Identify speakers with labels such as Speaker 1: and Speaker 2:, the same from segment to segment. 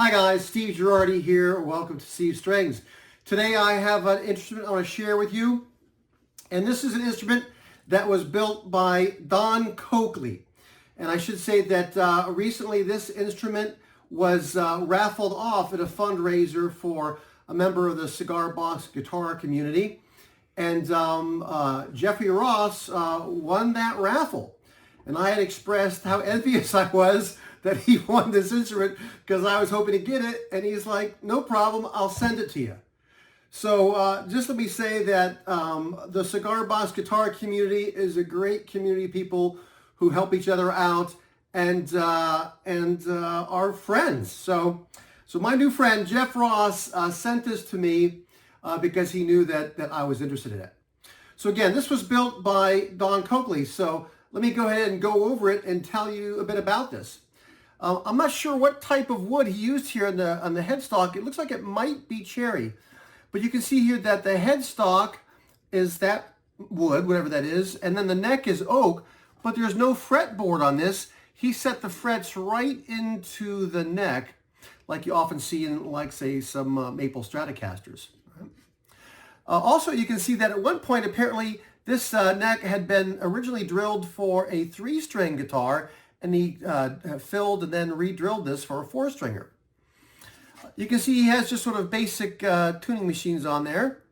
Speaker 1: Hi guys, Steve Girardi here. Welcome to Steve Strings. Today I have an instrument I want to share with you. And this is an instrument that was built by Don Coakley. And I should say that recently this instrument was raffled off at a fundraiser for a member of the Cigar Box Guitar community. And Jeffrey Ross won that raffle. And I had expressed how envious I was that he won this instrument because I was hoping to get it. And he's like, no problem, I'll send it to you. So just let me say that the Cigar Box Guitar community is a great community of people who help each other out and are friends. So my new friend, Jeff Ross, sent this to me because he knew that I was interested in it. So again, this was built by Don Coakley. So let me go ahead and go over it and tell you a bit about this. I'm not sure what type of wood he used here on the headstock. It looks like it might be cherry. But you can see here that the headstock is that wood, whatever that is, and then the neck is oak, but there's no fretboard on this. He set the frets right into the neck, like you often see in, like, say, some maple Stratocasters. Also, you can see that at one point, apparently, this neck had been originally drilled for a 3-string guitar, and he filled and then re-drilled this for a 4-stringer. You can see he has just sort of basic tuning machines on there.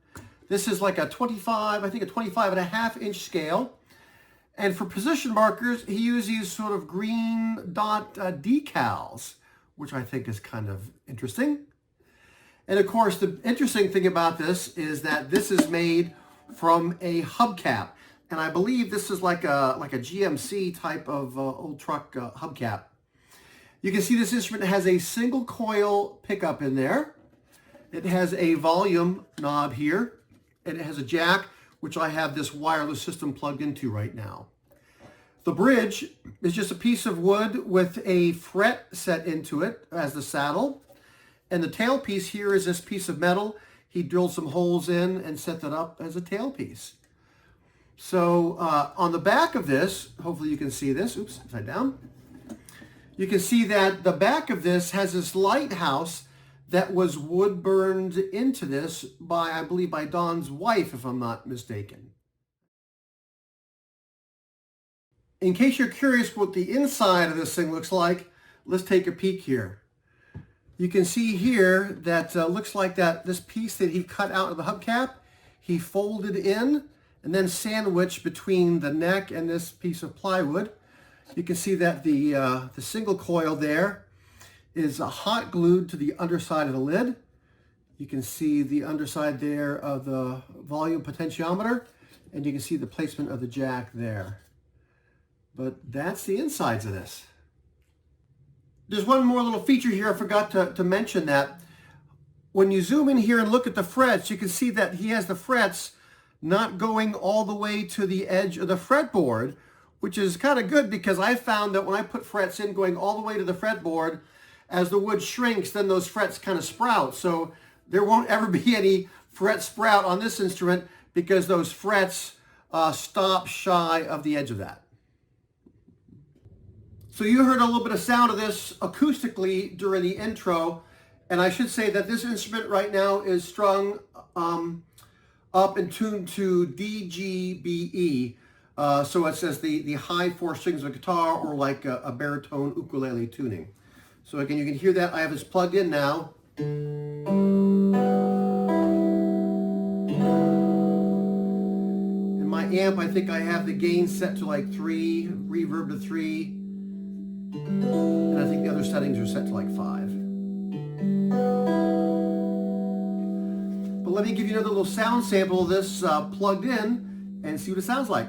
Speaker 1: This is like a 25, I think a 25.5-inch scale. And for position markers, he used these sort of green dot decals, which I think is kind of interesting. And of course, the interesting thing about this is that this is made from a hubcap. And I believe this is like a GMC type of old truck hubcap. You can see this instrument has a single coil pickup in there. It has a volume knob here, and it has a jack, which I have this wireless system plugged into right now. The bridge is just a piece of wood with a fret set into it as the saddle. And the tailpiece here is this piece of metal. He drilled some holes in and set that up as a tailpiece. So on the back of this, hopefully you can see this, oops, upside down. You can see that the back of this has this lighthouse that was wood burned into this by, I believe, by Don's wife, if I'm not mistaken. In case you're curious what the inside of this thing looks like, let's take a peek here. You can see here that looks like that this piece that he cut out of the hubcap, he folded in and then sandwiched between the neck and this piece of plywood. You can see that the single coil there is hot glued to the underside of the lid. You can see the underside there of the volume potentiometer, and you can see the placement of the jack there. But that's the insides of this. There's one more little feature here I forgot to mention, that when you zoom in here and look at the frets, you can see that he has the frets not going all the way to the edge of the fretboard, which is kind of good because I found that when I put frets in going all the way to the fretboard, as the wood shrinks, then those frets kind of sprout. So there won't ever be any fret sprout on this instrument because those frets stop shy of the edge of that. So you heard a little bit of sound of this acoustically during the intro, and I should say that this instrument right now is strung up and tuned to D, G, B, E. So it says the high 4 strings of a guitar, or like a baritone ukulele tuning. So again, you can hear that. I have this plugged in now. And my amp, I think I have the gain set to like 3, reverb to 3. And I think the other settings are set to like 5. But let me give you another little sound sample of this plugged in and see what it sounds like.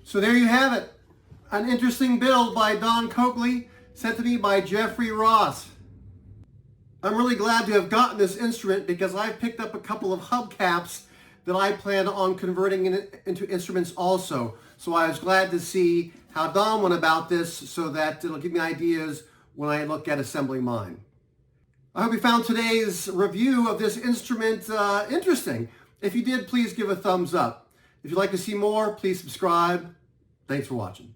Speaker 1: So there you have it. An interesting build by Don Coakley, sent to me by Jeffrey Ross. I'm really glad to have gotten this instrument because I've picked up a couple of hubcaps that I plan on converting into instruments also. So I was glad to see how Don went about this so that it'll give me ideas when I look at assembling mine. I hope you found today's review of this instrument interesting. If you did, please give a thumbs up. If you'd like to see more, please subscribe. Thanks for watching.